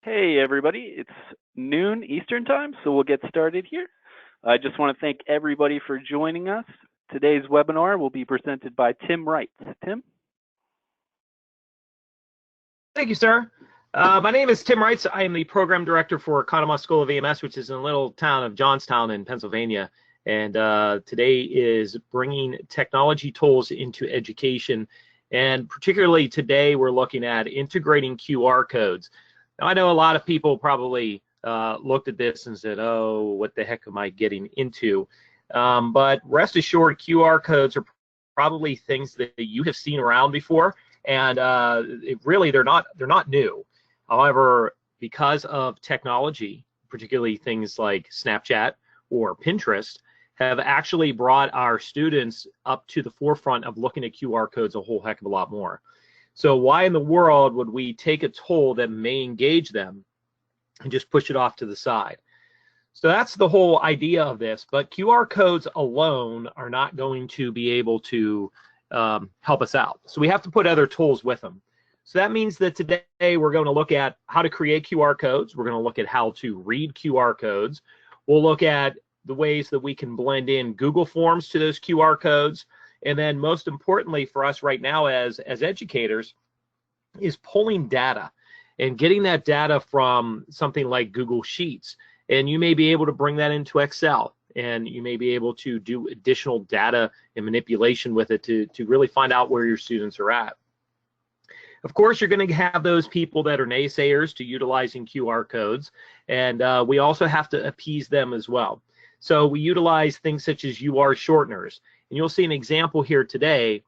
Hey everybody, it's noon Eastern time, so we'll get started here. I just want to thank everybody for joining us. Today's webinar will be presented by Tim Wright. Tim? Thank you, sir. My name is Tim Wright. I am the program director for Economos School of EMS, which is in a little town of Johnstown in Pennsylvania. And today is bringing technology tools into education. And particularly today, we're looking at integrating QR codes. Now, I know a lot of people probably looked at this and said, oh, what the heck am I getting into? But rest assured, QR codes are probably things that you have seen around before. And really, they're not new. However, because of technology, particularly things like Snapchat or Pinterest, have actually brought our students up to the forefront of looking at QR codes a whole heck of a lot more. So why in the world would we take a tool that may engage them and just push it off to the side? So that's the whole idea of this. But QR codes alone are not going to be able to help us out. So we have to put other tools with them. So that means that today we're going to look at how to create QR codes. We're going to look at how to read QR codes. We'll look at the ways that we can blend in Google Forms to those QR codes. And then most importantly for us right now as educators is pulling data and getting that data from something like Google Sheets. And you may be able to bring that into Excel. And you may be able to do additional data and manipulation with it to really find out where your students are at. Of course, you're going to have those people that are naysayers to utilizing QR codes, and we also have to appease them as well. So we utilize things such as UR shorteners. And you'll see an example here today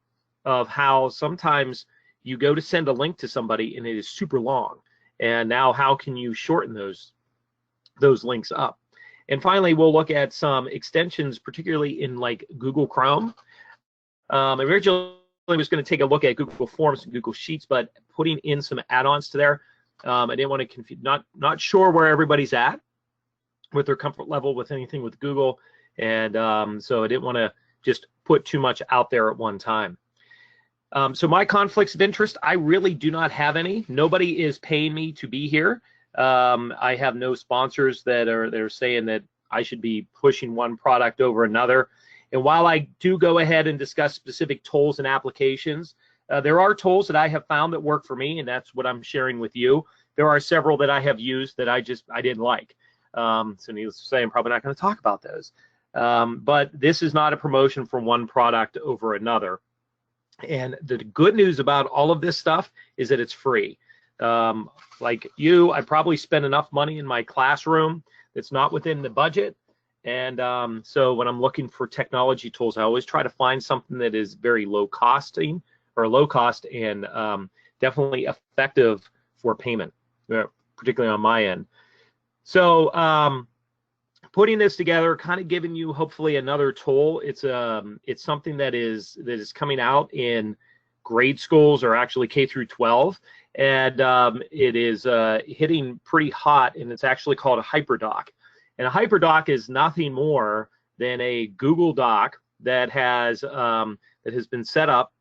of how sometimes you go to send a link to somebody and it is super long. And now how can you shorten those links up? And finally, we'll look at some extensions, particularly in like Google Chrome. Originally, I was going to take a look at Google Forms and Google Sheets, but putting in some add-ons to there, I didn't want to confuse. Not sure where everybody's at with their comfort level with anything with Google, and so I didn't want to just put too much out there at one time. So my conflicts of interest, I really do not have any. Nobody is paying me to be here. I have no sponsors that are saying that I should be pushing one product over another. And while I do go ahead and discuss specific tools and applications, there are tools that I have found that work for me, and that's what I'm sharing with you. There are several that I have used that I didn't like. So needless to say, I'm probably not going to talk about those. But this is not a promotion for one product over another. And the good news about all of this stuff is that it's free. Like you, I probably spend enough money in my classroom that's not within the budget. And so when I'm looking for technology tools, I always try to find something that is very low cost and definitely effective for payment, particularly on my end. So putting this together, kind of giving you hopefully another tool. It's something that is coming out in grade schools, or actually K through 12, and it is hitting pretty hot, and it's actually called a HyperDock. And a HyperDock is nothing more than a Google Doc that has been set up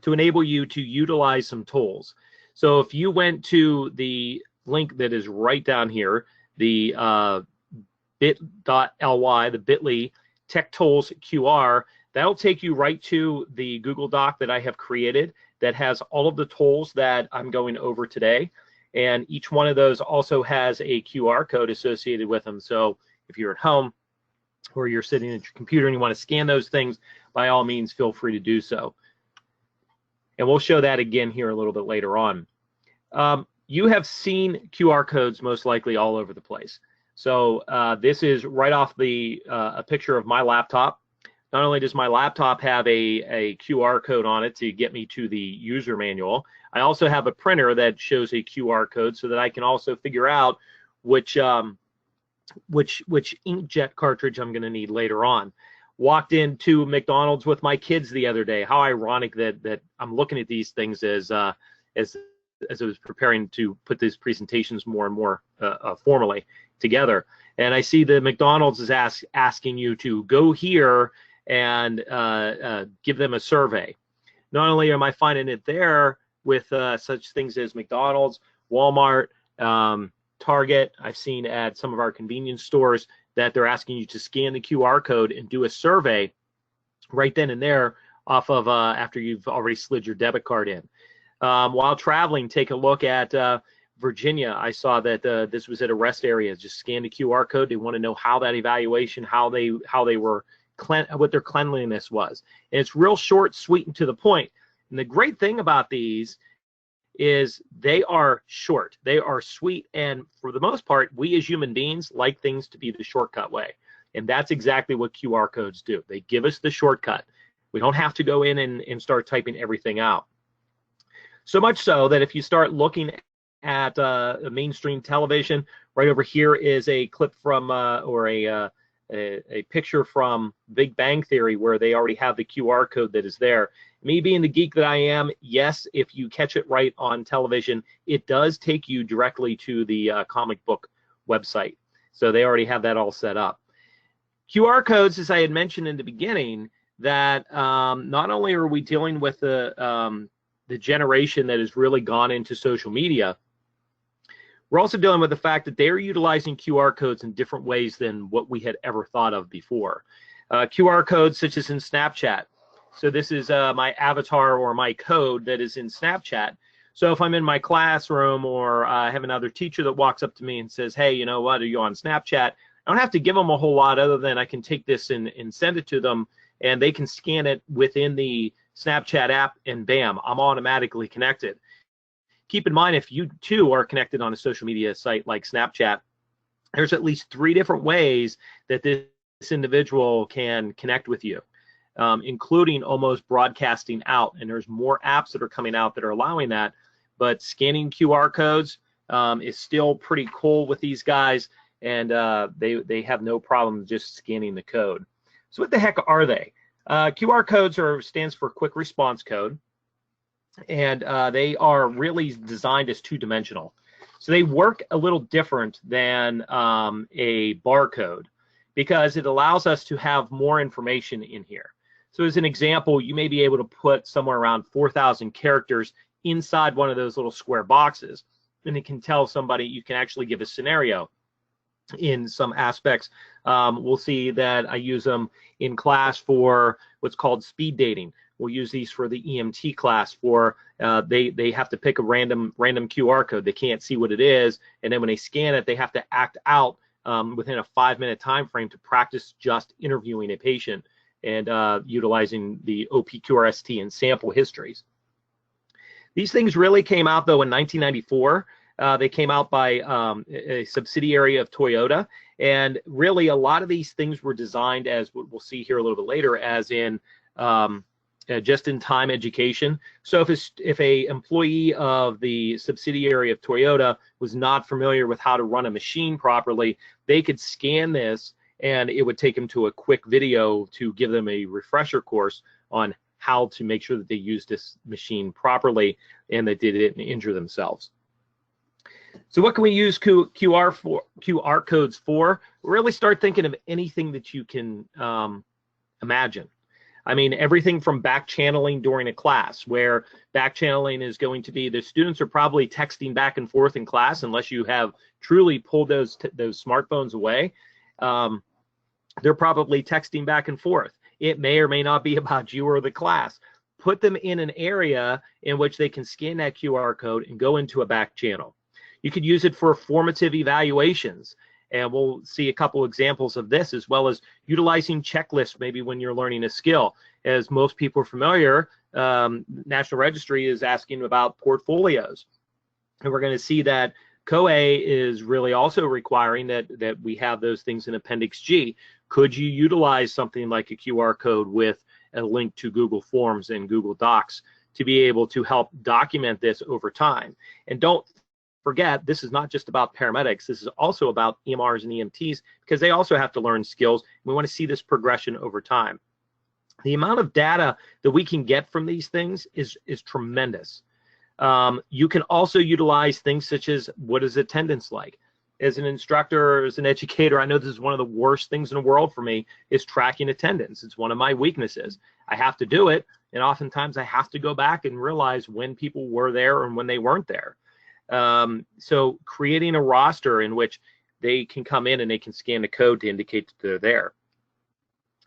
to enable you to utilize some tools. So if you went to the link that is right down here, the bit.ly, the bit.ly Tech Tools QR, that'll take you right to the Google Doc that I have created that has all of the tools that I'm going over today. And each one of those also has a QR code associated with them. So if you're at home or you're sitting at your computer and you want to scan those things, by all means, feel free to do so. And we'll show that again here a little bit later on. You have seen QR codes most likely all over the place. So this is right off a picture of my laptop. Not only does my laptop have a QR code on it to get me to the user manual, I also have a printer that shows a QR code so that I can also figure out which inkjet cartridge I'm going to need later on. Walked into McDonald's with my kids the other day. How ironic that I'm looking at these things as I was preparing to put these presentations more and more formally together. And I see the McDonald's is asking you to go here and give them a survey. Not only am I finding it there with such things as McDonald's, Walmart, Target, I've seen at some of our convenience stores that they're asking you to scan the QR code and do a survey right then and there off of after you've already slid your debit card in. While traveling, take a look at Virginia. I saw that this was at a rest area. Just scan the QR code. They want to know how that evaluation, how they were, what their cleanliness was. And it's real short, sweet, and to the point. And the great thing about these is they are short, they are sweet, and for the most part, we as human beings like things to be the shortcut way. And that's exactly what QR codes do. They give us the shortcut. We don't have to go in and start typing everything out. So much so that if you start looking at mainstream television, right over here is a clip from or a picture from Big Bang Theory where they already have the QR code that is there. Me being the geek that I am, yes, if you catch it right on television, it does take you directly to the comic book website. So they already have that all set up. QR codes, as I had mentioned in the beginning, that not only are we dealing with the generation that has really gone into social media, we're also dealing with the fact that they're utilizing QR codes in different ways than what we had ever thought of before. QR codes such as in Snapchat. So this is my avatar or my code that is in Snapchat. So if I'm in my classroom or I have another teacher that walks up to me and says, hey, you know what, are you on Snapchat? I don't have to give them a whole lot other than I can take this and send it to them, and they can scan it within the Snapchat app, and bam, I'm automatically connected. Keep in mind, if you too are connected on a social media site like Snapchat, there's at least 3 different ways that this individual can connect with you, including almost broadcasting out. And there's more apps that are coming out that are allowing that, but scanning QR codes is still pretty cool with these guys, and they have no problem just scanning the code. So what the heck are they? QR codes stands for Quick Response Code, and they are really designed as 2-dimensional. So they work a little different than a barcode because it allows us to have more information in here. So as an example, you may be able to put somewhere around 4,000 characters inside one of those little square boxes, and it can tell somebody, you can actually give a scenario. In some aspects, we'll see that I use them in class for what's called speed dating. We'll use these for the EMT class for they have to pick a random QR code. They can't see what it is, and then when they scan it, they have to act out within a 5-minute time frame to practice just interviewing a patient and utilizing the OPQRST and sample histories. These things really came out though in 1994. They came out by a subsidiary of Toyota, and really a lot of these things were designed, as we'll see here a little bit later, as in just-in-time education. So if a employee of the subsidiary of Toyota was not familiar with how to run a machine properly, they could scan this, and it would take them to a quick video to give them a refresher course on how to make sure that they use this machine properly and that they didn't injure themselves. So what can we use QR codes for? Really start thinking of anything that you can imagine. I mean, everything from back channeling during a class, where back channeling is going to be the students are probably texting back and forth in class unless you have truly pulled those smartphones away. They're probably texting back and forth. It may or may not be about you or the class. Put them in an area in which they can scan that QR code and go into a back channel. You could use it for formative evaluations, and we'll see a couple examples of this, as well as utilizing checklists maybe when you're learning a skill. As most people are familiar, National Registry is asking about portfolios, and we're going to see that COA is really also requiring that we have those things in Appendix G. Could you utilize something like a QR code with a link to Google Forms and Google Docs to be able to help document this over time? And don't forget, this is not just about paramedics. This is also about EMRs and EMTs, because they also have to learn skills. We want to see this progression over time. The amount of data that we can get from these things is tremendous. You can also utilize things such as, what is attendance like? As an instructor, as an educator, I know this is one of the worst things in the world for me, is tracking attendance. It's one of my weaknesses. I have to do it, and oftentimes I have to go back and realize when people were there and when they weren't there. So creating a roster in which they can come in and they can scan the code to indicate that they're there.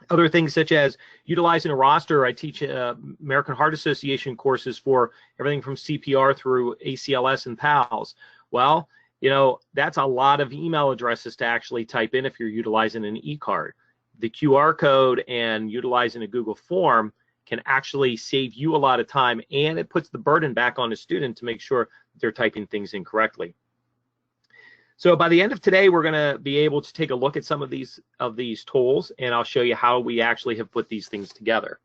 Other things such as utilizing a roster. I teach American Heart Association courses for everything from CPR through ACLS and PALS. Well, you know, that's a lot of email addresses to actually type in if you're utilizing an e-card. The QR code and utilizing a Google form can actually save you a lot of time, and it puts the burden back on the student to make sure they're typing things in correctly. So by the end of today, we're going to be able to take a look at some of these tools, and I'll show you how we actually have put these things together.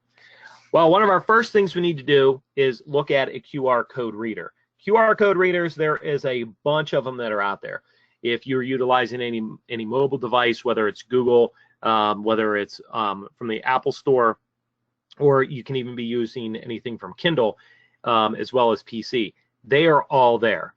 Well, one of our first things we need to do is look at a QR code reader. QR code readers, there is a bunch of them that are out there. If you're utilizing any mobile device, whether it's Google, whether it's from the Apple Store, or you can even be using anything from Kindle, as well as PC, they are all there.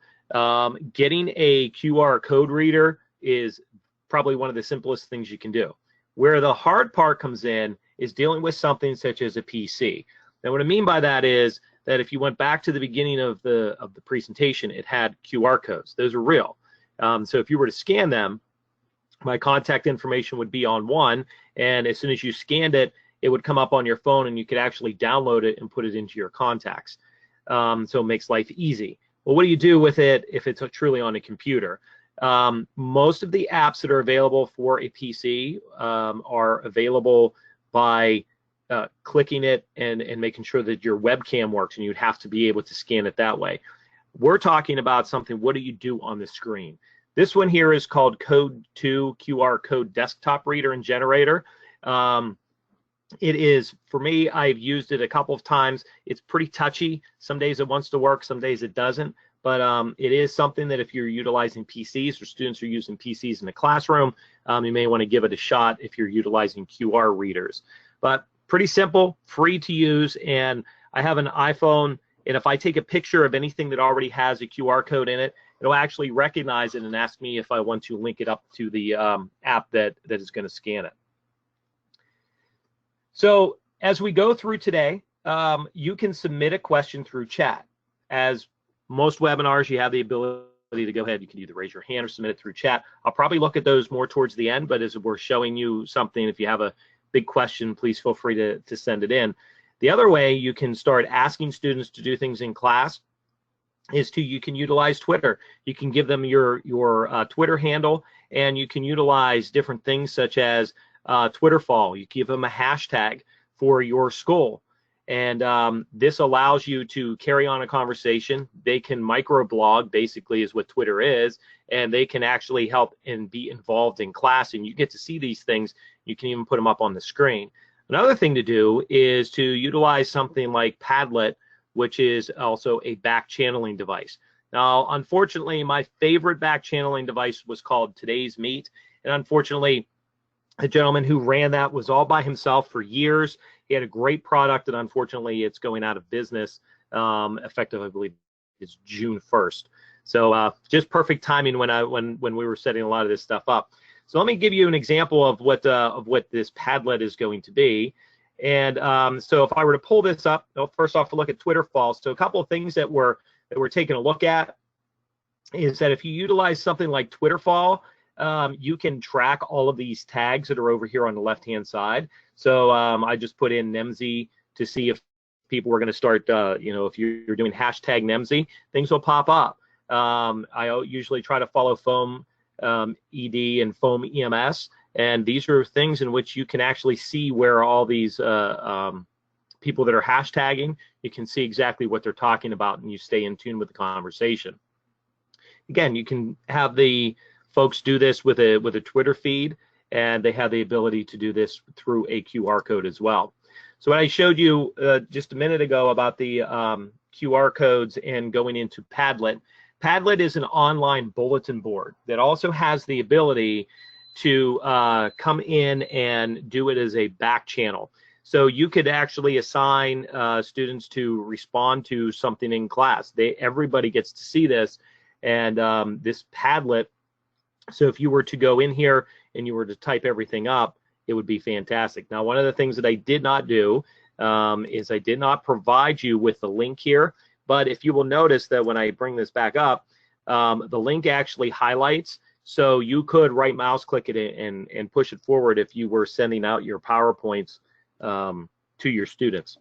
Getting a QR code reader is probably one of the simplest things you can do. Where the hard part comes in is dealing with something such as a PC. Now, what I mean by that is that if you went back to the beginning of the presentation, it had QR codes. Those are real. So if you were to scan them, my contact information would be on one, and as soon as you scanned it, it would come up on your phone, and you could actually download it and put it into your contacts. So it makes life easy. Well, what do you do with it if it's truly on a computer? Most of the apps that are available for a PC are available by clicking it and making sure that your webcam works, and you'd have to be able to scan it that way. We're talking about something, what do you do on the screen? This one here is called Code 2 QR Code Desktop Reader and Generator. It is, for me, I've used it a couple of times. It's pretty touchy. Some days it wants to work, some days it doesn't. But it is something that if you're utilizing PCs or students are using PCs in the classroom, you may want to give it a shot if you're utilizing QR readers. But pretty simple, free to use, and I have an iPhone, and if I take a picture of anything that already has a QR code in it, it'll actually recognize it and ask me if I want to link it up to the app that is going to scan it. So as we go through today, you can submit a question through chat. As most webinars, you have the ability to go ahead. You can either raise your hand or submit it through chat. I'll probably look at those more towards the end, but as we're showing you something, if you have a big question, please feel free to send it in. The other way you can start asking students to do things in class is you can utilize Twitter. You can give them your Twitter handle, and you can utilize different things such as Twitterfall. You give them a hashtag for your school, and this allows you to carry on a conversation. They can microblog, basically is what Twitter is, and they can actually help and be involved in class, and you get to see these things. You can even put them up on the screen. Another thing to do is to utilize something like Padlet, which is also a back channeling device. Now, unfortunately, my favorite back channeling device was called Today's Meet, and unfortunately, the gentleman who ran that was all by himself for years. He had a great product, and unfortunately, it's going out of business, effective, I believe, is June 1st. So just perfect timing when we were setting a lot of this stuff up. So let me give you an example of what this Padlet is going to be. And so if I were to pull this up, first off, to look at Twitterfall. So a couple of things that we're taking a look at is that if you utilize something like Twitterfall, you can track all of these tags that are over here on the left-hand side. So I just put in NEMSI to see if people were going to start, if you're doing hashtag NEMSI, things will pop up. I usually try to follow Foam ED and Foam EMS, and these are things in which you can actually see where all these people that are hashtagging, you can see exactly what they're talking about, and you stay in tune with the conversation. Again, you can have the folks do this with a Twitter feed, and they have the ability to do this through a QR code as well. So what I showed you just a minute ago about the QR codes and going into Padlet, Padlet is an online bulletin board that also has the ability to come in and do it as a back channel. So you could actually assign students to respond to something in class. Everybody gets to see this, and this Padlet, so if you were to go in here and you were to type everything up, it would be fantastic. Now, one of the things that I did not do is I did not provide you with the link here, but if you will notice that when I bring this back up, The link actually highlights, so you could right mouse click it and push it forward if you were sending out your PowerPoints to your students.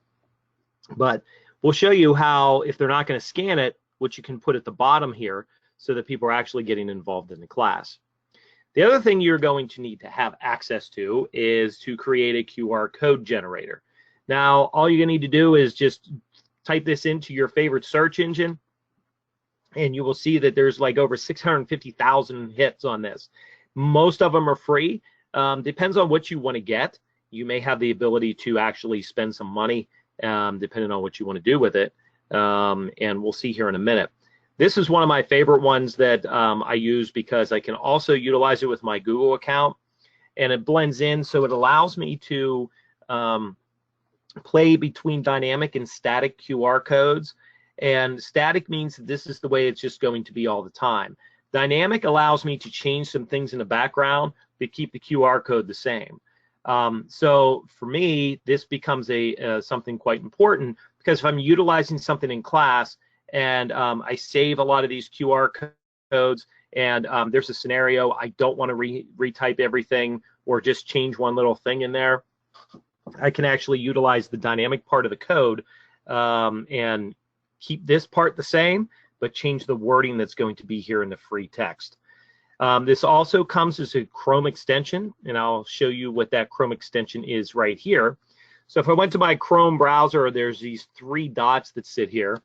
But we'll show you how, if they're not going to scan it, what you can put at the bottom here so that people are actually getting involved in the class. The other thing you're going to need to have access to is to create a QR code generator. Now, all you're going to need to do is just type this into your favorite search engine, and you will see that there's like over 650,000 hits on this. Most of them are free. Depends on what you want to get. You may have the ability to actually spend some money depending on what you want to do with it, and we'll see here in a minute. This is one of my favorite ones that I use because I can also utilize it with my Google account, and it blends in, so it allows me to play between dynamic and static QR codes. And static means that this is the way it's just going to be all the time. Dynamic allows me to change some things in the background but keep the QR code the same. So for me, this becomes something quite important, because if I'm utilizing something in class and I save a lot of these QR codes, and there's a scenario I don't want to retype everything or just change one little thing in there, I can actually utilize the dynamic part of the code and keep this part the same, but change the wording that's going to be here in the free text. This also comes as a Chrome extension, and I'll show you what that Chrome extension is right here. So if I went to my Chrome browser, there's these 3 dots that sit here.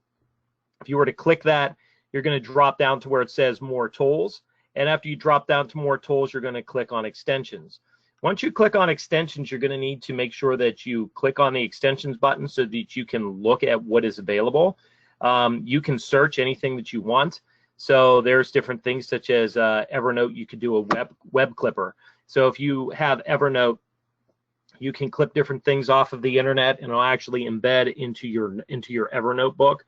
If you were to click that, you're going to drop down to where it says More Tools, and after you drop down to More Tools, you're going to click on Extensions. Once you click on Extensions, you're going to need to make sure that you click on the Extensions button so that you can look at what is available. You can search anything that you want. So there's different things such as Evernote. You could do a web clipper. So if you have Evernote, you can clip different things off of the internet, and it'll actually embed into your Evernote book.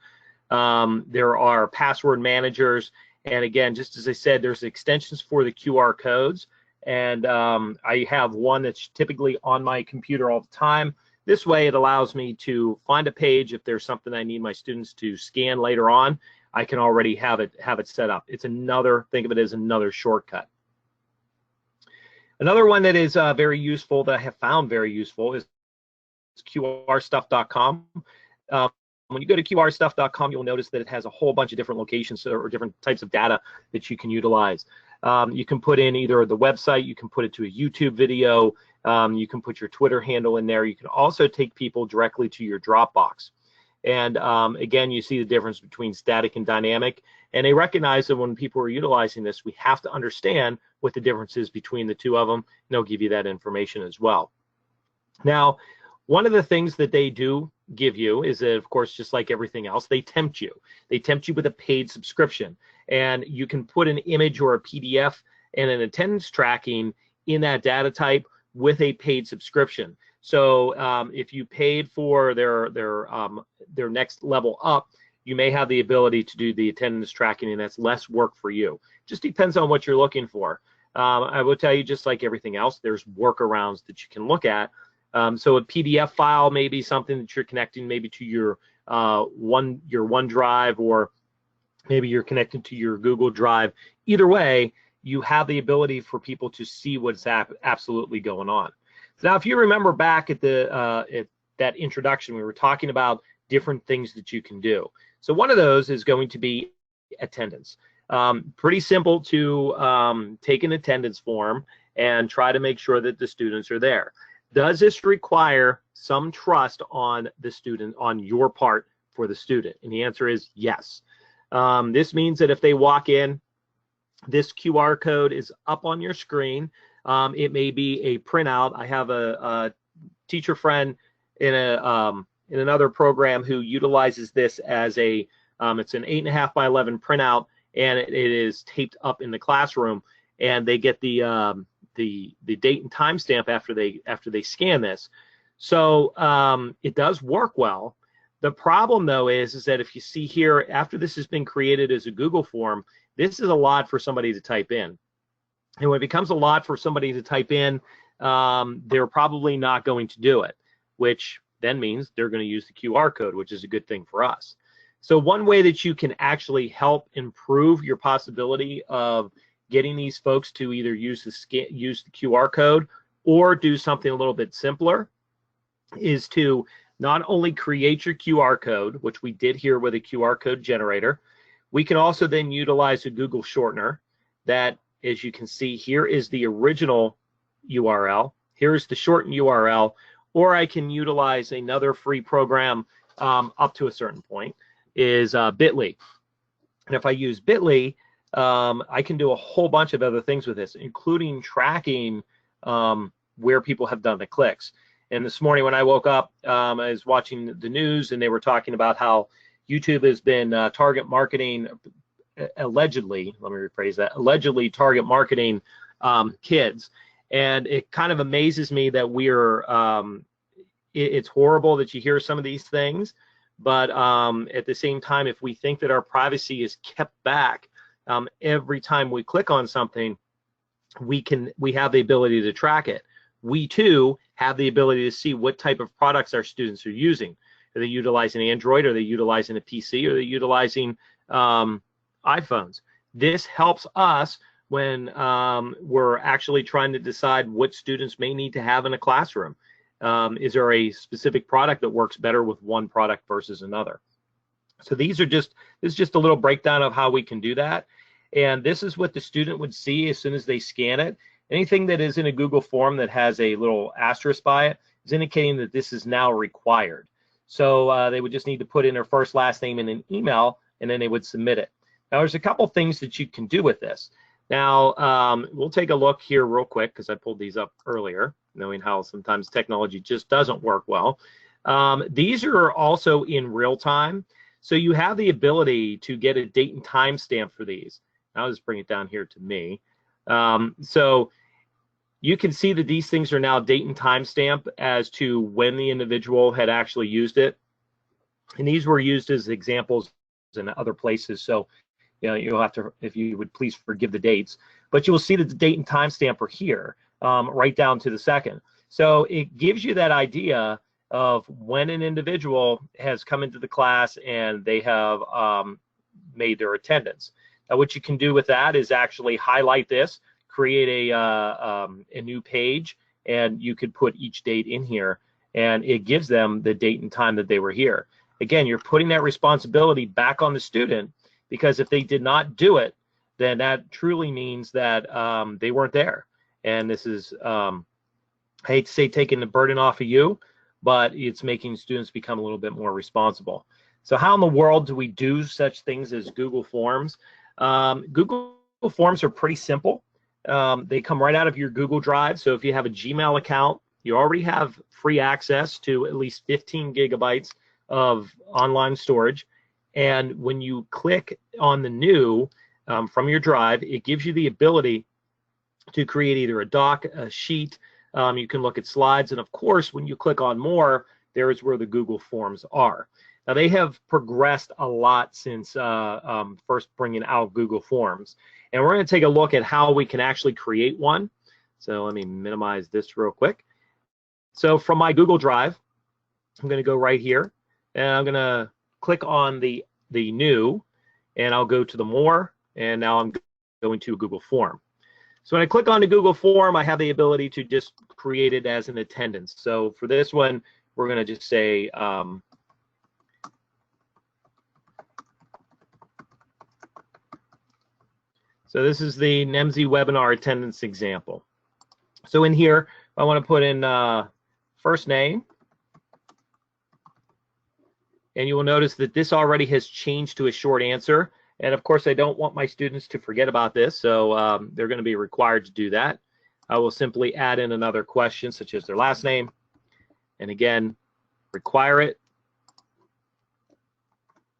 There are password managers, and again, just as I said, there's extensions for the QR codes, and I have one that's typically on my computer all the time. This way, it allows me to find a page. If there's something I need my students to scan later on, I can already have it set up. It's another, think of it as another shortcut. Another one that is very useful, that I have found very useful, is QRStuff.com. When you go to QRStuff.com, you'll notice that it has a whole bunch of different locations or different types of data that you can utilize. You can put in either the website, you can put it to a YouTube video, you can put your Twitter handle in there. You can also take people directly to your Dropbox. And again, you see the difference between static and dynamic. And they recognize that when people are utilizing this, we have to understand what the difference is between the two of them, and they'll give you that information as well. Now, one of the things that they do give you is that, of course, just like everything else, they tempt you. They tempt you with a paid subscription. And you can put an image or a PDF and an attendance tracking in that data type with a paid subscription. So if you paid for their next level up, you may have the ability to do the attendance tracking, and that's less work for you. Just depends on what you're looking for. I will tell you, just like everything else, there's workarounds that you can look at. So a PDF file may be something that you're connecting maybe to your OneDrive, or maybe you're connected to your Google Drive. Either way, you have the ability for people to see what's absolutely going on. So now, if you remember back at that introduction, we were talking about different things that you can do. So one of those is going to be attendance. Pretty simple to take an attendance form and try to make sure that the students are there. Does this require some trust on the student, on your part for the student? And the answer is yes. This means that if they walk in, this QR code is up on your screen. It may be a printout. I have a teacher friend in another program who utilizes this as it's an 8.5 by 11 printout, and it is taped up in the classroom, and they get the date and time stamp after they scan this. So it does work well. The problem, though, is that if you see here, after this has been created as a Google form, this is a lot for somebody to type in. And when it becomes a lot for somebody to type in, they're probably not going to do it, which then means they're going to use the QR code, which is a good thing for us. So one way that you can actually help improve your possibility of getting these folks to either use the QR code or do something a little bit simpler is to not only create your QR code, which we did here with a QR code generator. We can also then utilize a Google shortener that, as you can see, here is the original URL. Here's the shortened URL, or I can utilize another free program up to a certain point, is Bitly. And if I use Bitly, I can do a whole bunch of other things with this, including tracking where people have done the clicks. And this morning when I woke up, I was watching the news, and they were talking about how YouTube has been target marketing, allegedly, let me rephrase that, allegedly target marketing kids. And it kind of amazes me that we're, it's horrible that you hear some of these things, but at the same time, if we think that our privacy is kept back every time we click on something, we have the ability to track it. We too have the ability to see what type of products our students are using. Are they utilizing Android? Are they utilizing a PC? Are they utilizing iPhones? This helps us when we're actually trying to decide what students may need to have in a classroom. Is there a specific product that works better with one product versus another? So this is just a little breakdown of how we can do that. And this is what the student would see as soon as they scan it. Anything that is in a Google form that has a little asterisk by it is indicating that this is now required. So they would just need to put in their first, last name and an email, and then they would submit it. Now, there's a couple things that you can do with this. Now, we'll take a look here real quick, because I pulled these up earlier, knowing how sometimes technology just doesn't work well. These are also in real time, so you have the ability to get a date and time stamp for these. I'll just bring it down here to me. So you can see that these things are now date and time stamp as to when the individual had actually used it. And these were used as examples in other places. So, you know, you'll have to, if you would please forgive the dates, but you will see that the date and time stamp are here, right down to the second. So it gives you that idea of when an individual has come into the class and they have made their attendance. Now, what you can do with that is actually highlight this, create a new page, and you could put each date in here, and it gives them the date and time that they were here. Again, you're putting that responsibility back on the student, because if they did not do it, then that truly means that they weren't there. And this is, I hate to say taking the burden off of you, but it's making students become a little bit more responsible. So how in the world do we do such things as Google Forms? Google Forms are pretty simple. They come right out of your Google Drive. So if you have a Gmail account, you already have free access to at least 15 gigabytes of online storage. And when you click on the new from your drive, it gives you the ability to create either a doc, a sheet. You can look at slides. And of course, when you click on more, there is where the Google Forms are. Now, they have progressed a lot since first bringing out Google Forms. And we're going to take a look at how we can actually create one. So let me minimize this real quick. So from my Google Drive, I'm going to go right here, and I'm going to click on the new, and I'll go to the more, and now I'm going to a Google Form. So when I click on the Google Form, I have the ability to just create it as an attendance. So for this one, we're going to just say, so this is the NEMSI webinar attendance example. So in here, I want to put in first name. And you will notice that this already has changed to a short answer. And of course, I don't want my students to forget about this, so they're going to be required to do that. I will simply add in another question, such as their last name. And again, require it.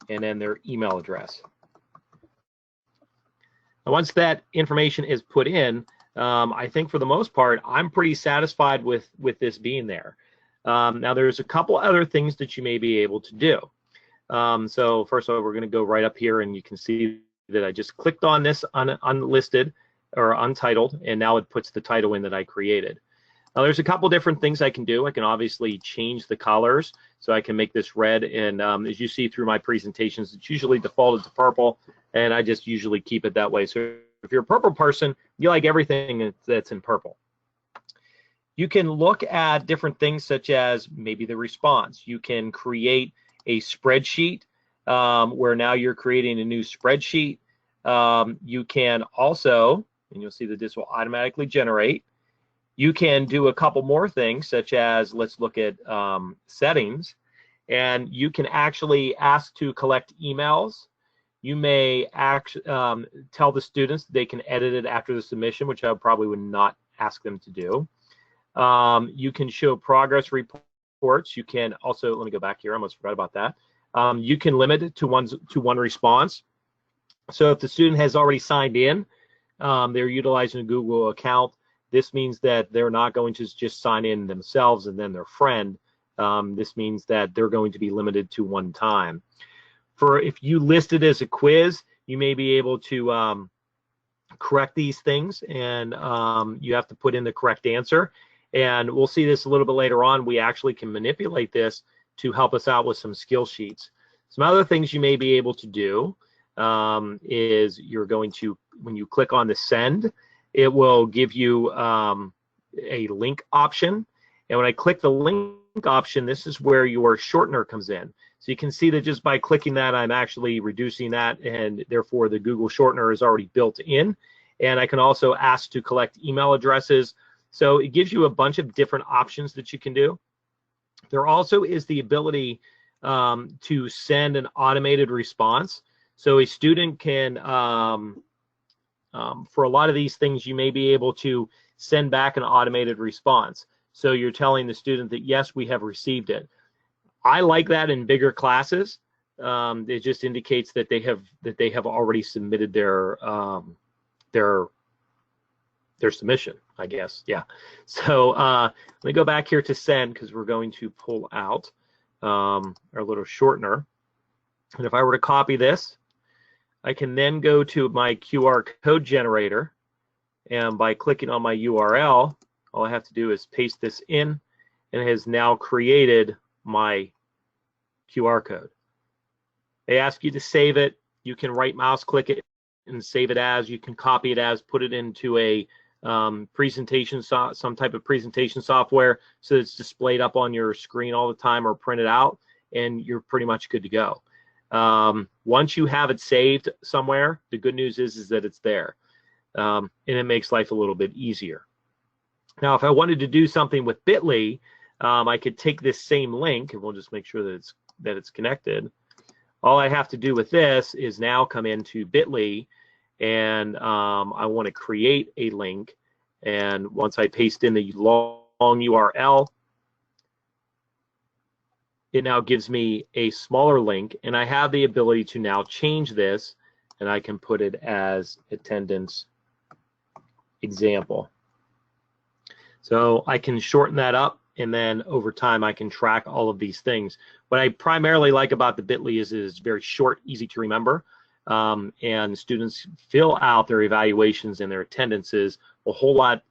And then their email address. Now, once that information is put in, I think for the most part, I'm pretty satisfied with this being there. Now, there's a couple other things that you may be able to do. So first of all, we're going to go right up here, and you can see that I just clicked on this unlisted or untitled, and now it puts the title in that I created. Now, there's a couple different things I can do. I can obviously change the colors, so I can make this red, and as you see through my presentations, it's usually defaulted to purple, and I just usually keep it that way. So if you're a purple person, you like everything that's in purple. You can look at different things such as maybe the response. You can create a spreadsheet where now you're creating a new spreadsheet. You can also, and you'll see that this will automatically generate. You can do a couple more things, such as, let's look at settings, and you can actually ask to collect emails. You may tell the students they can edit it after the submission, which I probably would not ask them to do. You can show progress reports. You can also, let me go back here, I almost forgot about that. You can limit it to one response. So if the student has already signed in, they're utilizing a Google account, this means that they're not going to just sign in themselves and then their friend. This means that they're going to be limited to one time. If you list it as a quiz, you may be able to correct these things, and you have to put in the correct answer. And we'll see this a little bit later on. We actually can manipulate this to help us out with some skill sheets. Some other things you may be able to do is you're going to, when you click on the send, it will give you a link option. And when I click the link option, this is where your shortener comes in. So you can see that just by clicking that, I'm actually reducing that, and therefore the Google shortener is already built in. And I can also ask to collect email addresses. So it gives you a bunch of different options that you can do. There also is the ability to send an automated response. So a student can, for a lot of these things, you may be able to send back an automated response. So you're telling the student that, yes, we have received it. I like that in bigger classes. It just indicates that they have already submitted their submission, I guess. Yeah. So let me go back here to send, because we're going to pull out our little shortener. And if I were to copy this, I can then go to my QR code generator, and by clicking on my URL, all I have to do is paste this in, and it has now created my QR code. They ask you to save it. You can right mouse click it and save it as. You can copy it as, put it into a presentation, some type of presentation software, so it's displayed up on your screen all the time or printed out, and you're pretty much good to go. Once you have it saved somewhere, the good news is that it's there, and it makes life a little bit easier. Now, if I wanted to do something with Bitly, I could take this same link, and we'll just make sure that it's connected. All I have to do with this is now come into Bitly, and I want to create a link. And once I paste in the long URL, it now gives me a smaller link, and I have the ability to now change this, and I can put it as attendance example. So I can shorten that up, and then over time I can track all of these things. What I primarily like about the Bitly is it's very short, easy to remember, and students fill out their evaluations and their attendances a whole lot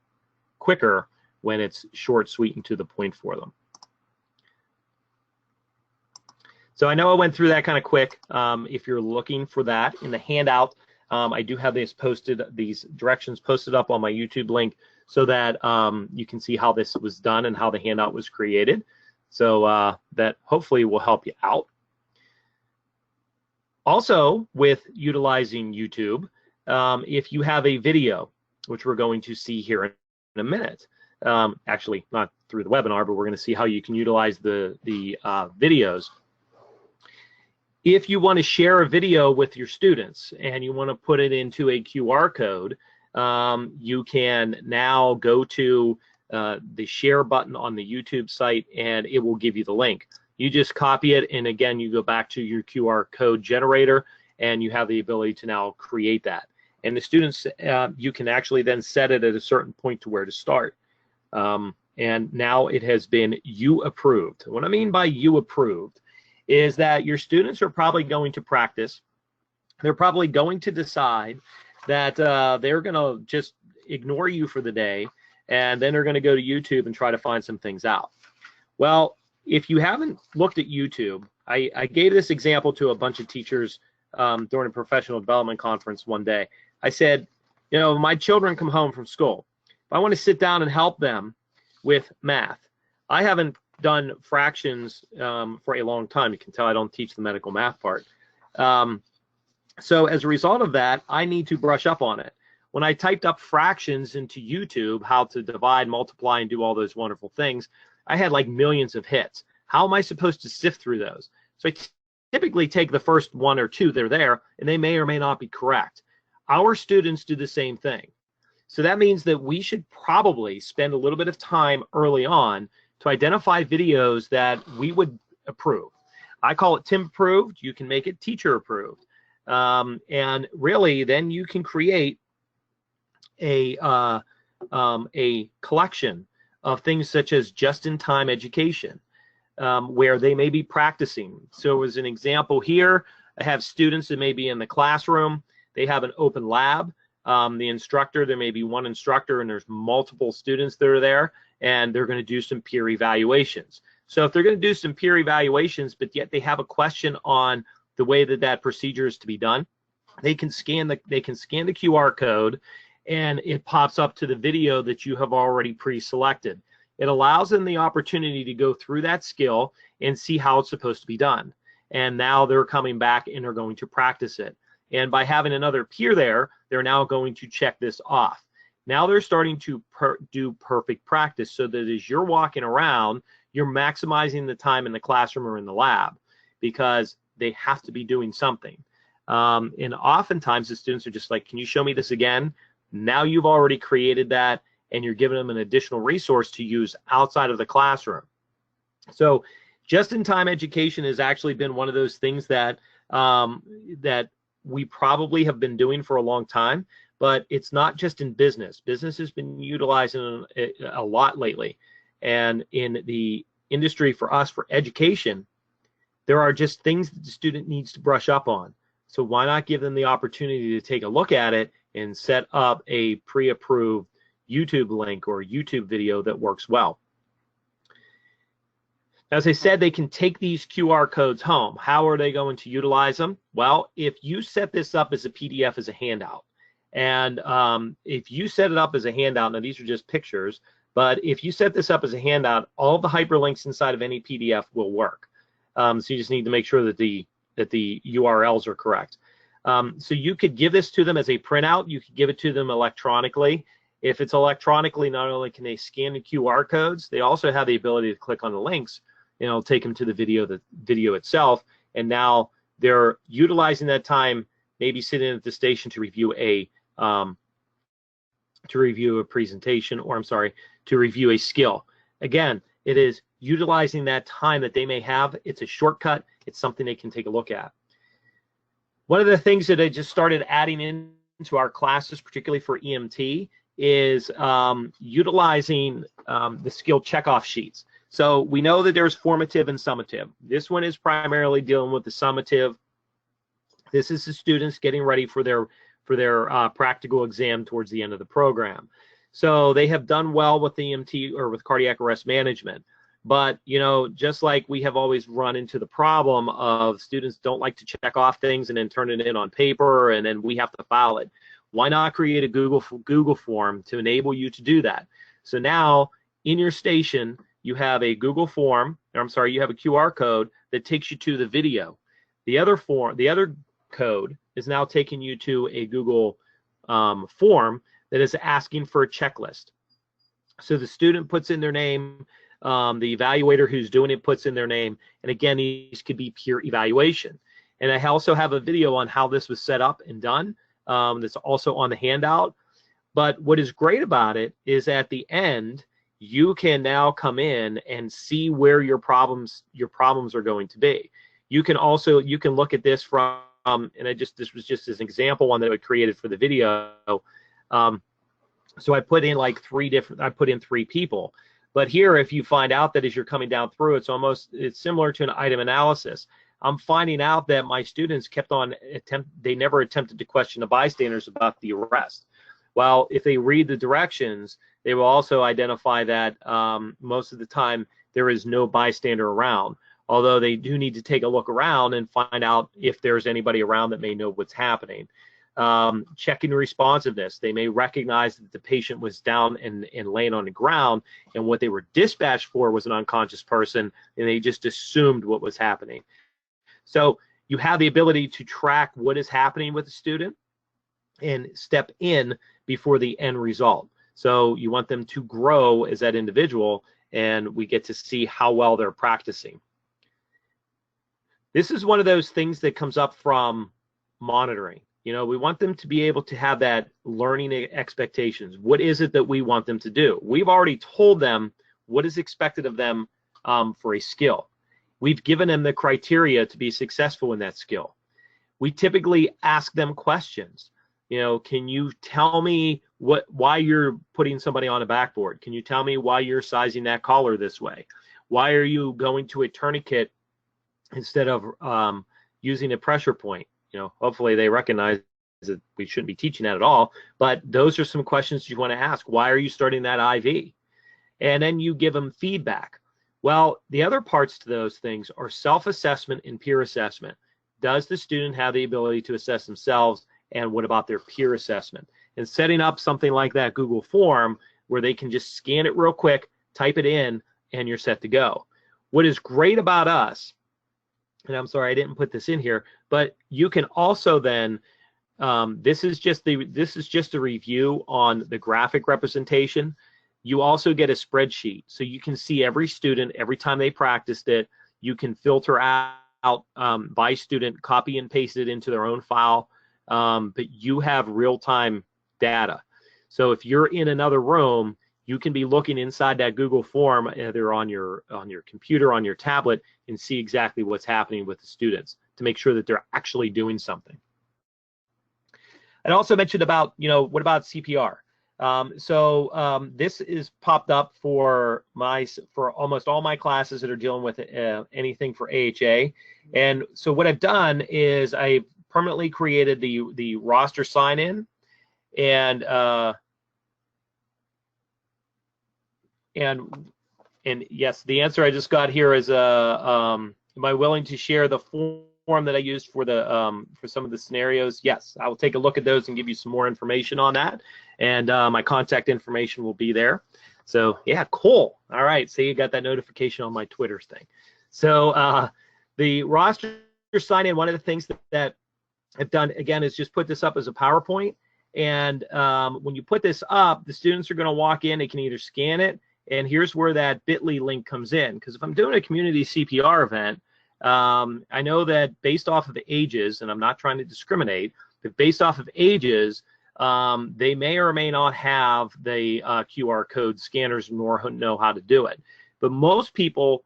quicker when it's short, sweet, and to the point for them. So I know I went through that kind of quick. If you're looking for that in the handout, I do have these directions posted up on my YouTube link, so that you can see how this was done and how the handout was created. So that hopefully will help you out. Also, with utilizing YouTube, if you have a video, which we're going to see here in a minute, actually not through the webinar, but we're going to see how you can utilize the videos. If you want to share a video with your students and you want to put it into a QR code, you can now go to the share button on the YouTube site, and it will give you the link. You just copy it, and again, you go back to your QR code generator, and you have the ability to now create that. And the students, you can actually then set it at a certain point to where to start. And now it has been you approved. What I mean by you approved is that your students are probably going to practice. They're probably going to decide that they're going to just ignore you for the day, and then they're going to go to YouTube and try to find some things out. Well, if you haven't looked at YouTube, I gave this example to a bunch of teachers during a professional development conference one day. I said, you know, my children come home from school. If I want to sit down and help them with math, I haven't done fractions for a long time. You can tell I don't teach the medical math part. So as a result of that, I need to brush up on it. When I typed up fractions into YouTube, how to divide, multiply, and do all those wonderful things, I had like millions of hits. How am I supposed to sift through those? So I typically take the first one or two that are there, and they may or may not be correct. Our students do the same thing. So that means that we should probably spend a little bit of time early on to identify videos that we would approve. I call it Tim approved. You can make it teacher approved. And really, then you can create a collection of things such as just-in-time education, where they may be practicing. So as an example here, I have students that may be in the classroom. They have an open lab. The instructor, there may be one instructor and there's multiple students that are there, and they're going to do some peer evaluations. So if they're going to do some peer evaluations, but yet they have a question on the way that that procedure is to be done, they can scan the QR code, and it pops up to the video that you have already pre-selected. It allows them the opportunity to go through that skill and see how it's supposed to be done. And now they're coming back and they're going to practice it. And by having another peer there, they're now going to check this off. Now they're starting to do perfect practice, so that as you're walking around, you're maximizing the time in the classroom or in the lab, because they have to be doing something. And oftentimes the students are just like, can you show me this again? Now you've already created that, and you're giving them an additional resource to use outside of the classroom. So just-in-time education has actually been one of those things that that we probably have been doing for a long time, but it's not just in business. Business has been utilizing it a lot lately. And in the industry for us, for education, there are just things that the student needs to brush up on. So why not give them the opportunity to take a look at it and set up a pre-approved YouTube link or YouTube video that works well. As I said, they can take these QR codes home. How are they going to utilize them? Well, if you set this up as a PDF, as a handout, and if you set it up as a handout, now these are just pictures, but if you set this up as a handout, all the hyperlinks inside of any PDF will work. So you just need to make sure that the URLs are correct. So you could give this to them as a printout. You could give it to them electronically. If it's electronically, not only can they scan the QR codes, they also have the ability to click on the links, and it'll take them to the video itself. And now they're utilizing that time, maybe sitting at the station to review a presentation, or I'm sorry, to review a skill. Again, it is utilizing that time that they may have. It's a shortcut. It's something they can take a look at. One of the things that I just started adding into our classes, particularly for EMT, is utilizing the skill checkoff sheets. So we know that there's formative and summative. This one is primarily dealing with the summative. This is the students getting ready for their practical exam towards the end of the program. So they have done well with the EMT or with cardiac arrest management. But, you know, just like we have always run into the problem of students don't like to check off things and then turn it in on paper, and then we have to file it. Why not create a Google form to enable you to do that? So now in your station, you have a Google form, or I'm sorry, you have a QR code that takes you to the video. The other code is now taking you to a Google form that is asking for a checklist. So the student puts in their name, the evaluator who's doing it puts in their name, and again, these could be peer evaluation. And I also have a video on how this was set up and done. That's also on the handout. But what is great about it is at the end, you can now come in and see where your problems are going to be. You can look at this from, and this was just as an example one that I created for the video. So I put in like I put in three people. But here, if you find out that as you're coming down through, it's similar to an item analysis. I'm finding out that my students they never attempted to question the bystanders about the arrest. Well, if they read the directions, they will also identify that most of the time there is no bystander around, although they do need to take a look around and find out if there's anybody around that may know what's happening. Checking responsiveness. They may recognize that the patient was down and laying on the ground, and what they were dispatched for was an unconscious person, and they just assumed what was happening. So you have the ability to track what is happening with the student and step in before the end result. So you want them to grow as that individual, and we get to see how well they're practicing. This is one of those things that comes up from monitoring. You know, we want them to be able to have that learning expectations. What is it that we want them to do? We've already told them what is expected of them for a skill. We've given them the criteria to be successful in that skill. We typically ask them questions. You know, can you tell me why you're putting somebody on a backboard? Can you tell me why you're sizing that collar this way? Why are you going to a tourniquet instead of using a pressure point? You know, hopefully they recognize that we shouldn't be teaching that at all, but those are some questions you want to ask. Why are you starting that IV? And then you give them feedback. Well, the other parts to those things are self-assessment and peer assessment. Does the student have the ability to assess themselves, and what about their peer assessment? And setting up something like that Google form where they can just scan it real quick, type it in, and you're set to go. What is great about us, and I'm sorry I didn't put this in here, but you can also then, this is just a review on the graphic representation. You also get a spreadsheet, so you can see every student every time they practiced it. You can filter out by student, copy and paste it into their own file, but you have real-time data. So if you're in another room, you can be looking inside that Google form, either on your computer, on your tablet, and see exactly what's happening with the students to make sure that they're actually doing something. I'd also mentioned about, you know, what about CPR? This is popped up for almost all my classes that are dealing with anything for AHA. And so what I've done is I permanently created the roster sign-in, and yes, the answer I just got here is am I willing to share the form that I used for the for some of the scenarios? Yes, I will take a look at those and give you some more information on that, and my contact information will be there. So yeah, cool. All right, so you got that notification on my Twitter thing. So the roster sign-in, one of the things that I've done again is just put this up as a PowerPoint, and when you put this up, the students are going to walk in. They can either scan it, and here's where that bit.ly link comes in, because if I'm doing a community CPR event, I know that based off of ages, and I'm not trying to discriminate, but based off of ages, they may or may not have the QR code scanners nor know how to do it. But most people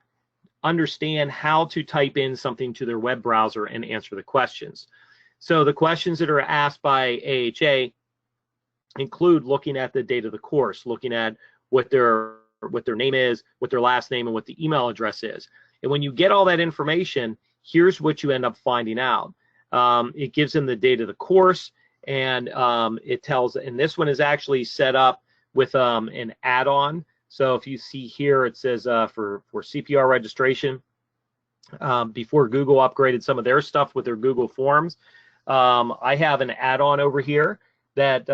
understand how to type in something to their web browser and answer the questions. So the questions that are asked by AHA include looking at the date of the course, looking at what their name is, what their last name, and what the email address is. And when you get all that information, here's what you end up finding out. It gives them the date of the course, and it tells, and this one is actually set up with an add-on. So if you see here, it says for CPR registration, before Google upgraded some of their stuff with their Google Forms, I have an add-on over here that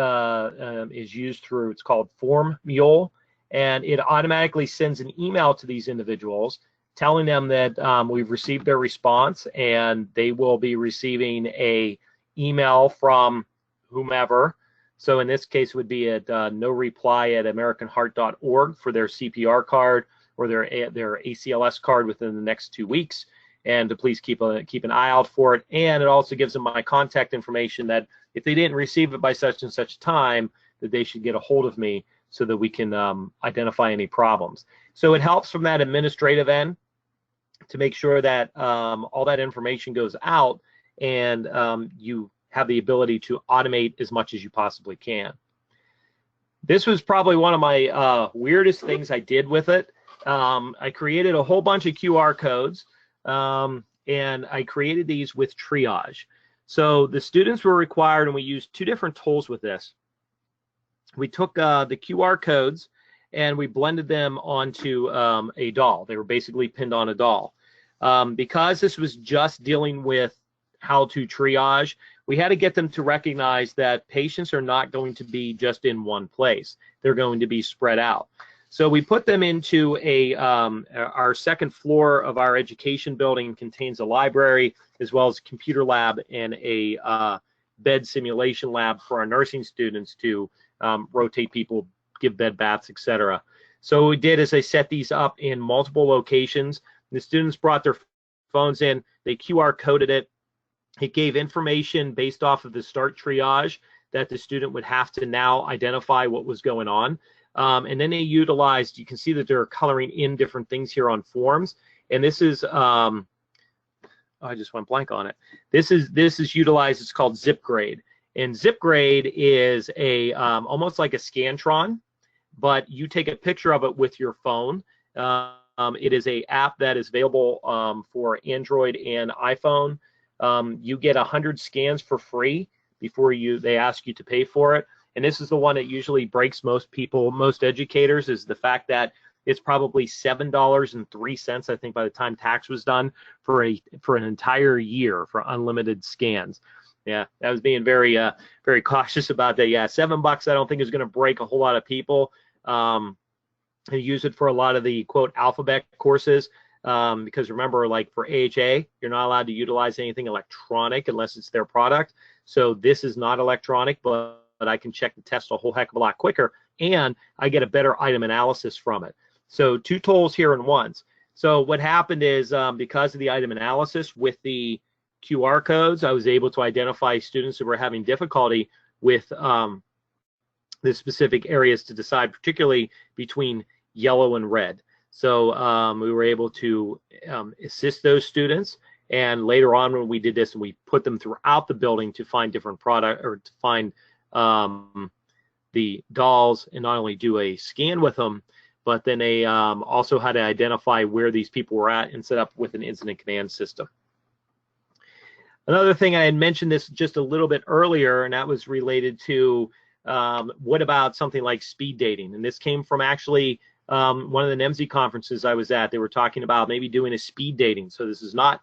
is used through, it's called Form Mule, and it automatically sends an email to these individuals telling them that we've received their response, and they will be receiving a email from whomever. So in this case, it would be at noreply@americanheart.org for their CPR card or their ACLS card within the next 2 weeks, and to please keep an eye out for it. And it also gives them my contact information that if they didn't receive it by such and such time, that they should get a hold of me so that we can identify any problems. So it helps from that administrative end to make sure that all that information goes out, and you have the ability to automate as much as you possibly can. This was probably one of my weirdest things I did with it. I created a whole bunch of QR codes, and I created these with Triage. So the students were required, and we used two different tools with this. We took the QR codes, and we blended them onto a doll. They were basically pinned on a doll. Because this was just dealing with how to triage, we had to get them to recognize that patients are not going to be just in one place. They're going to be spread out. So we put them into our second floor of our education building contains a library as well as a computer lab and a bed simulation lab for our nursing students to rotate people, give bed baths, etc. So what we did is I set these up in multiple locations. The students brought their phones in, they QR coded it. It gave information based off of the start triage that the student would have to now identify what was going on. And then they utilized, you can see that they're coloring in different things here on forms. And this is, I just went blank on it. This is utilized, it's called ZipGrade. And ZipGrade is a almost like a Scantron, but you take a picture of it with your phone. It is an app that is available for Android and iPhone. You get 100 scans for free before they ask you to pay for it. And this is the one that usually breaks most people, most educators, is the fact that it's probably $7.03, I think, by the time tax was done for an entire year for unlimited scans. Yeah, I was being very very cautious about that. Yeah, $7 I don't think is going to break a whole lot of people. I use it for a lot of the quote alphabet courses because remember, like for AHA, you're not allowed to utilize anything electronic unless it's their product. So this is not electronic, but I can check the test a whole heck of a lot quicker, and I get a better item analysis from it. So 2 tools here in ones. So what happened is because of the item analysis with the QR codes, I was able to identify students who were having difficulty with the specific areas to decide, particularly between yellow and red. So we were able to assist those students, and later on when we did this, and we put them throughout the building to find different product or to find the dolls and not only do a scan with them, but then they also had to identify where these people were at and set up with an incident command system. Another thing, I had mentioned this just a little bit earlier, and that was related to what about something like speed dating? And this came from actually one of the NEMSI conferences I was at. They were talking about maybe doing a speed dating. So this is not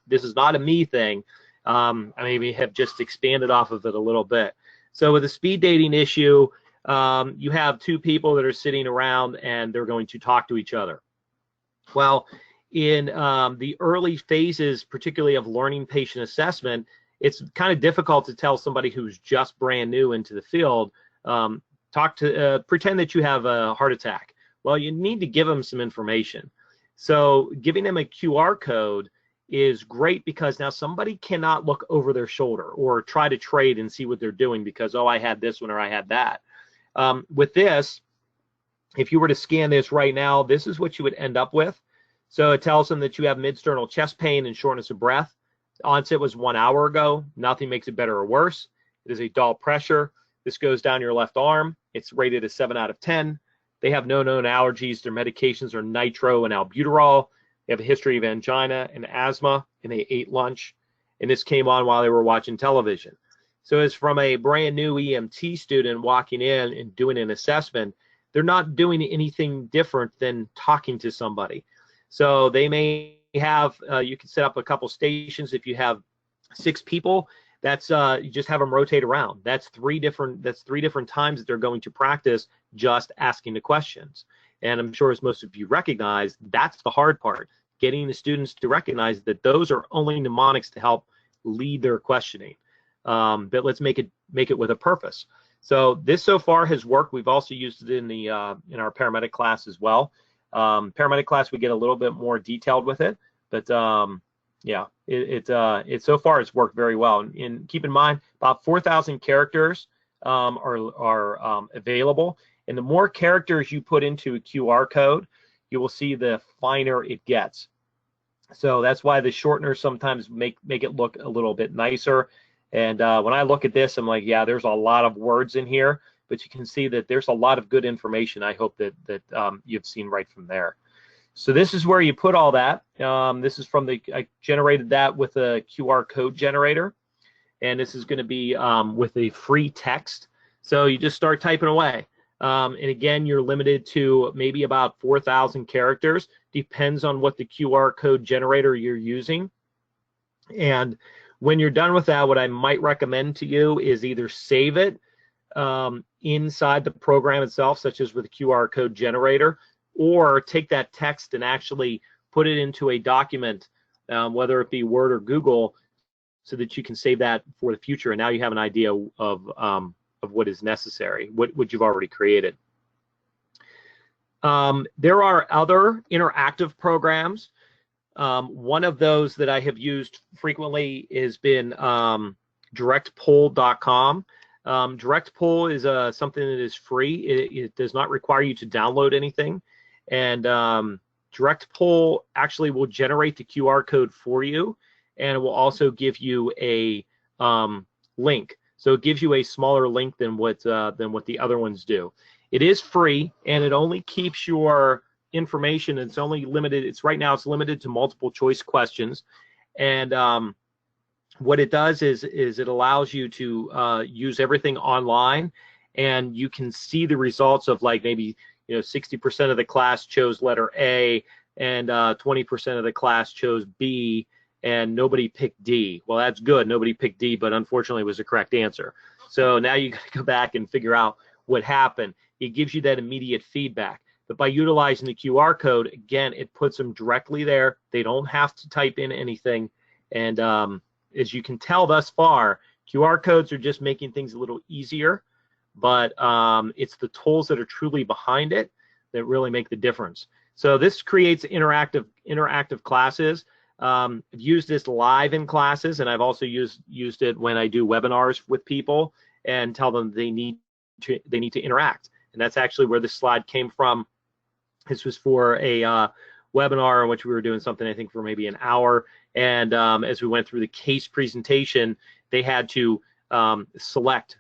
a me thing. I maybe have just expanded off of it a little bit. So with the speed dating issue, you have 2 people that are sitting around and they're going to talk to each other. Well, in the early phases, particularly of learning patient assessment, it's kind of difficult to tell somebody who's just brand new into the field, pretend that you have a heart attack. Well, you need to give them some information. So giving them a QR code is great because now somebody cannot look over their shoulder or try to trade and see what they're doing because, oh, I had this one or I had that. With this, if you were to scan this right now, this is what you would end up with. So it tells them that you have mid-sternal chest pain and shortness of breath. Onset was 1 hour ago. Nothing makes it better or worse. It is a dull pressure. This goes down your left arm. It's rated a 7 out of 10. They have no known allergies. Their medications are nitro and albuterol. They have a history of angina and asthma, and they ate lunch. And this came on while they were watching television. So as from a brand new EMT student walking in and doing an assessment, they're not doing anything different than talking to somebody. So they may have, you can set up a couple stations. If you have 6 people, that's you just have them rotate around. That's 3 different times that they're going to practice just asking the questions. And I'm sure, as most of you recognize, that's the hard part, getting the students to recognize that those are only mnemonics to help lead their questioning. But let's make it with a purpose. So this so far has worked. We've also used it in our paramedic class as well. Paramedic class, we get a little bit more detailed with it, but yeah, it so far has worked very well. And keep in mind, about 4,000 characters are available. And the more characters you put into a QR code, you will see the finer it gets. So that's why the shorteners sometimes make it look a little bit nicer. And when I look at this, I'm like, yeah, there's a lot of words in here, but you can see that there's a lot of good information. I hope that you've seen right from there. So this is where you put all that. This is from I generated that with a QR code generator, and this is going to be with a free text. So you just start typing away. And again, you're limited to maybe about 4,000 characters. Depends on what the QR code generator you're using. And when you're done with that, what I might recommend to you is either save it inside the program itself, such as with the QR code generator, or take that text and actually put it into a document, whether it be Word or Google, so that you can save that for the future. And now you have an idea of what is necessary, what you've already created. There are other interactive programs. One of those that I have used frequently has been DirectPoll.com. DirectPoll is something that is free. It does not require you to download anything. And DirectPoll actually will generate the QR code for you, and it will also give you a link. So it gives you a smaller link than what the other ones do. It is free, and it only keeps your information. It's only limited. Right now it's limited to multiple choice questions, and what it does is it allows you to use everything online, and you can see the results of, like, maybe 60% of the class chose letter A, and 20% of the class chose B, and nobody picked D. Well, that's good. Nobody picked D, but unfortunately it was the correct answer. So now you got to go back and figure out what happened. It gives you that immediate feedback. But by utilizing the QR code, again, it puts them directly there. They don't have to type in anything. And as you can tell thus far, QR codes are just making things a little easier, but it's the tools that are truly behind it that really make the difference. So this creates interactive classes. I've used this live in classes, and I've also used it when I do webinars with people and tell them they need to interact. And that's actually where this slide came from. This was for a webinar in which we were doing something, I think, for maybe an hour. And as we went through the case presentation, they had to select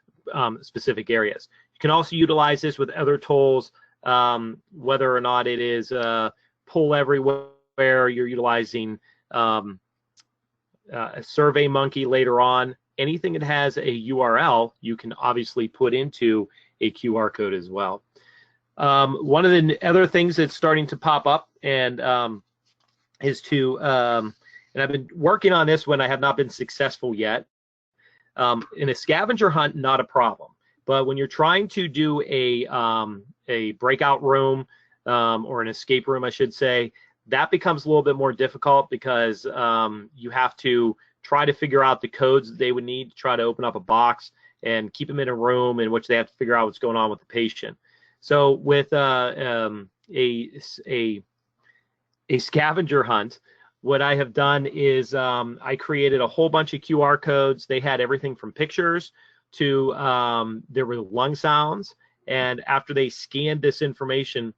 specific areas. You can also utilize this with other tools, whether or not it is Pull Everywhere, you're utilizing a SurveyMonkey later on. Anything that has a URL, you can obviously put into a QR code as well. One of the other things that's starting to pop up and is to, and I've been working on this when I have not been successful yet. In a scavenger hunt, not a problem. But when you're trying to do a breakout room or an escape room, I should say, that becomes a little bit more difficult because you have to try to figure out the codes that they would need to try to open up a box and keep them in a room in which they have to figure out what's going on with the patient. So with a scavenger hunt, what I have done is I created a whole bunch of QR codes. They had everything from pictures to there were lung sounds, and after they scanned this information,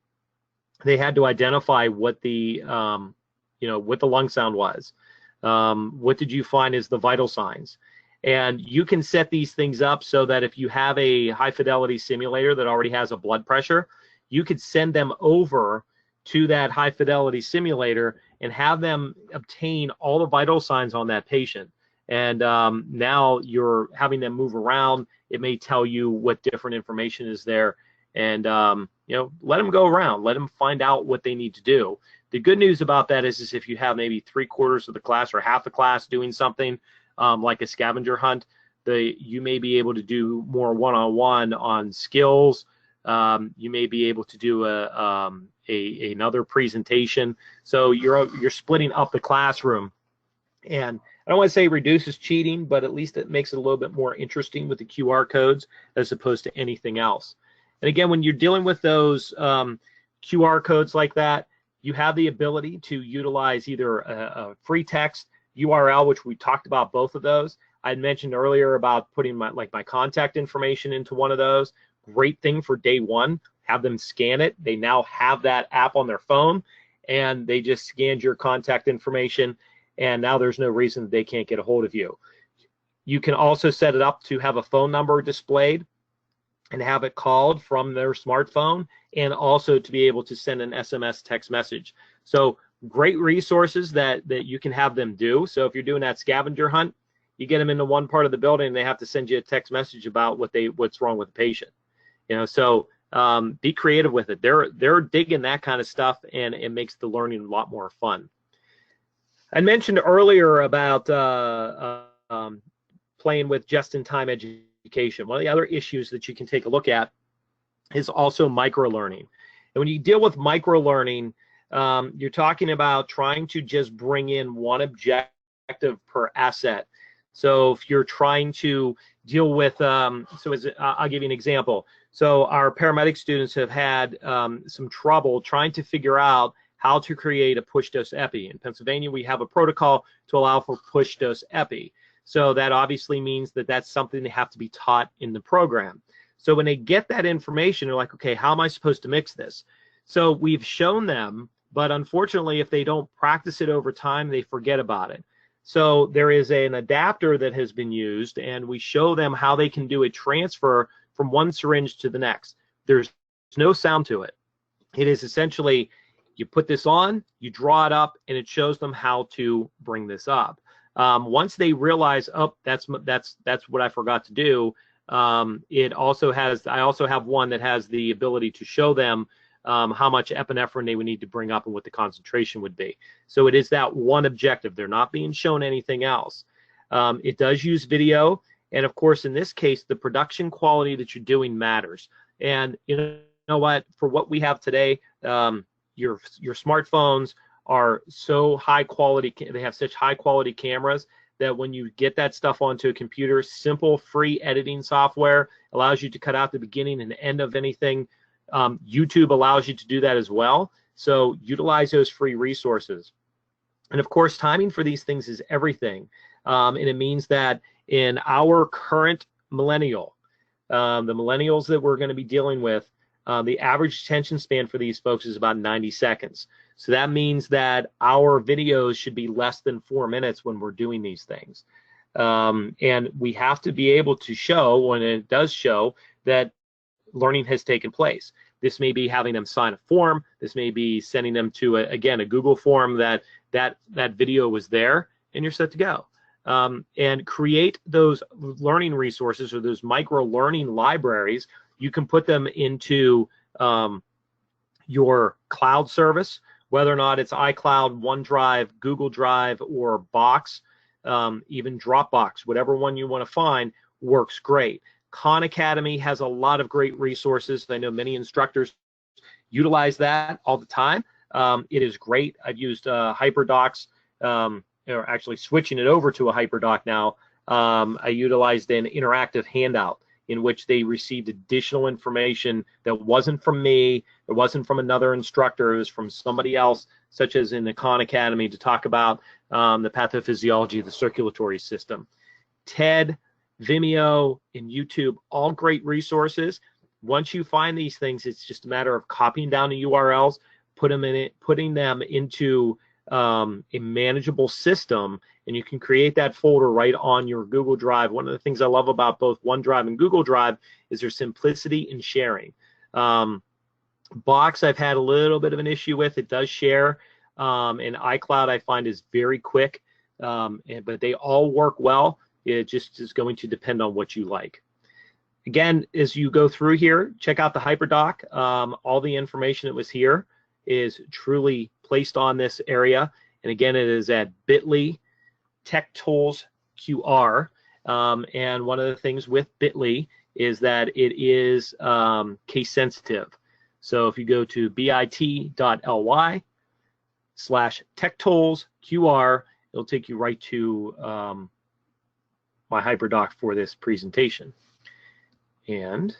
they had to identify what the what the lung sound was. What did you find as the vital signs? And you can set these things up so that if you have a high fidelity simulator that already has a blood pressure, you could send them over to that high fidelity simulator and have them obtain all the vital signs on that patient. And now you're having them move around. It may tell you what different information is there, and let them go around, let them find out what they need to do. The good news about that is if you have maybe 3/4 of the class or half the class doing something like a scavenger hunt, you may be able to do more one-on-one on skills. You may be able to do another presentation. So you're splitting up the classroom, and I don't want to say reduces cheating, but at least it makes it a little bit more interesting with the QR codes as opposed to anything else. And again, when you're dealing with those QR codes like that, you have the ability to utilize either a free text URL, which we talked about both of those. I had mentioned earlier about putting my contact information into one of those. Great thing for day one. Have them scan it. They now have that app on their phone, and they just scanned your contact information, and now there's no reason that they can't get a hold of you. You can also set it up to have a phone number displayed and have it called from their smartphone, and also to be able to send an SMS text message. So great resources that you can have them do. So if you're doing that scavenger hunt, you get them into one part of the building and they have to send you a text message about what's wrong with the patient. So Be creative with it. They're digging that kind of stuff, and it makes the learning a lot more fun. I mentioned earlier about playing with just-in-time education. One of the other issues that you can take a look at is also microlearning. And when you deal with microlearning, you're talking about trying to just bring in one objective per asset. So if you're trying to deal with, I'll give you an example. So our paramedic students have had some trouble trying to figure out how to create a push-dose epi. In Pennsylvania, we have a protocol to allow for push-dose epi. So that obviously means that that's something they have to be taught in the program. So when they get that information, they're like, okay, how am I supposed to mix this? So we've shown them, but unfortunately, if they don't practice it over time, they forget about it. So there is an adapter that has been used, and we show them how they can do a transfer from one syringe to the next. There's no sound to it. It is essentially, you put this on, you draw it up, and it shows them how to bring this up. Once they realize, oh, that's what I forgot to do, I also have one that has the ability to show them how much epinephrine they would need to bring up and what the concentration would be. So it is that one objective. They're not being shown anything else. It does use video, and of course, in this case, the production quality that you're doing matters. And you know what? For what we have today, your smartphones are so high quality. They have such high quality cameras that when you get that stuff onto a computer, simple free editing software allows you to cut out the beginning and end of anything. YouTube allows you to do that as well. So utilize those free resources. And of course, timing for these things is everything. And it means that in our current millennial, the millennials that we're going to be dealing with, the average attention span for these folks is about 90 seconds. So that means that our videos should be less than 4 minutes when we're doing these things. And we have to be able to show, when it does show, that learning has taken place. This may be having them sign a form. This may be sending them to, again, a Google form that video was there, and you're set to go. And create those learning resources or those micro-learning libraries. You can put them into your cloud service, whether or not it's iCloud, OneDrive, Google Drive, or Box, even Dropbox, whatever one you want to find works great. Khan Academy has a lot of great resources. I know many instructors utilize that all the time. It is great. I've used HyperDocs, or actually switching it over to a HyperDoc now. I utilized an interactive handout in which they received additional information that wasn't from me, it wasn't from another instructor, it was from somebody else, such as in the Khan Academy, to talk about the pathophysiology of the circulatory system. TED, Vimeo, and YouTube, all great resources. Once you find these things, it's just a matter of copying down the URLs, putting them into a manageable system, and you can create that folder right on your Google Drive. One of the things I love about both OneDrive and Google Drive is their simplicity in sharing. Box I've had a little bit of an issue with. It does share, and iCloud I find is very quick, but they all work well. It just is going to depend on what you like. Again, as you go through here, check out the HyperDoc. All the information that was here is truly placed on this area. And again, it is at bit.ly Tech Tools QR. And one of the things with bit.ly is that it is case sensitive. So if you go to bit.ly/Tech Tools QR, it'll take you right to my HyperDoc for this presentation. And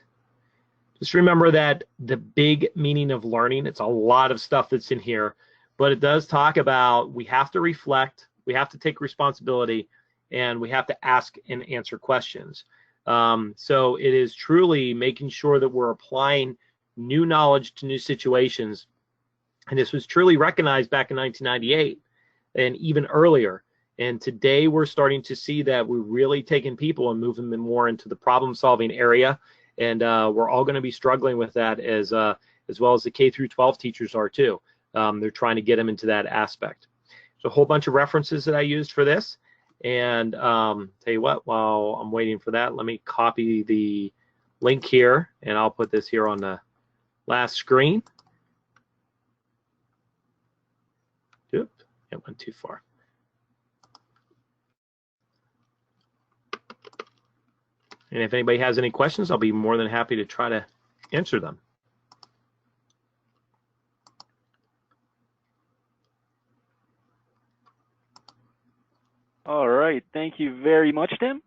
just remember that the big meaning of learning, it's a lot of stuff that's in here, but it does talk about we have to reflect, we have to take responsibility, and we have to ask and answer questions. So it is truly making sure that we're applying new knowledge to new situations. And this was truly recognized back in 1998 and even earlier. And today we're starting to see that we're really taking people and moving them more into the problem-solving area. And we're all going to be struggling with that as well as the K through 12 teachers are too. They're trying to get them into that aspect. So a whole bunch of references that I used for this. And tell you what, while I'm waiting for that, let me copy the link here, and I'll put this here on the last screen. Oop, it went too far. And if anybody has any questions, I'll be more than happy to try to answer them. All right, thank you very much, Tim.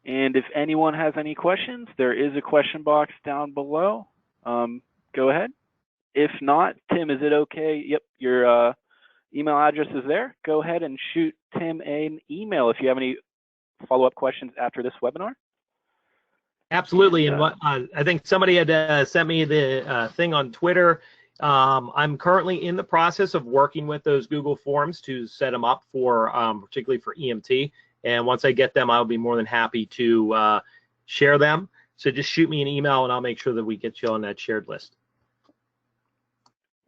And if anyone has any questions, there is a question box down below. Go ahead. If not, Tim, is it okay? Yep, your email address is there. Go ahead and shoot Tim an email if you have any follow-up questions after this webinar. Absolutely, and what I think somebody had sent me the thing on Twitter. I'm currently in the process of working with those Google Forms to set them up for, particularly for EMT. And once I get them, I'll be more than happy to share them. So just shoot me an email, and I'll make sure that we get you on that shared list.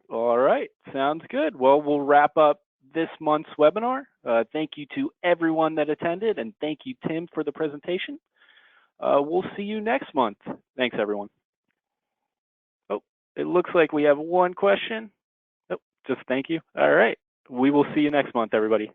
All right, sounds good. Well, we'll wrap up this month's webinar. Thank you to everyone that attended, and thank you, Tim, for the presentation. We'll see you next month. Thanks, everyone. Oh, it looks like we have one question. Oh, just thank you. All right. We will see you next month, everybody.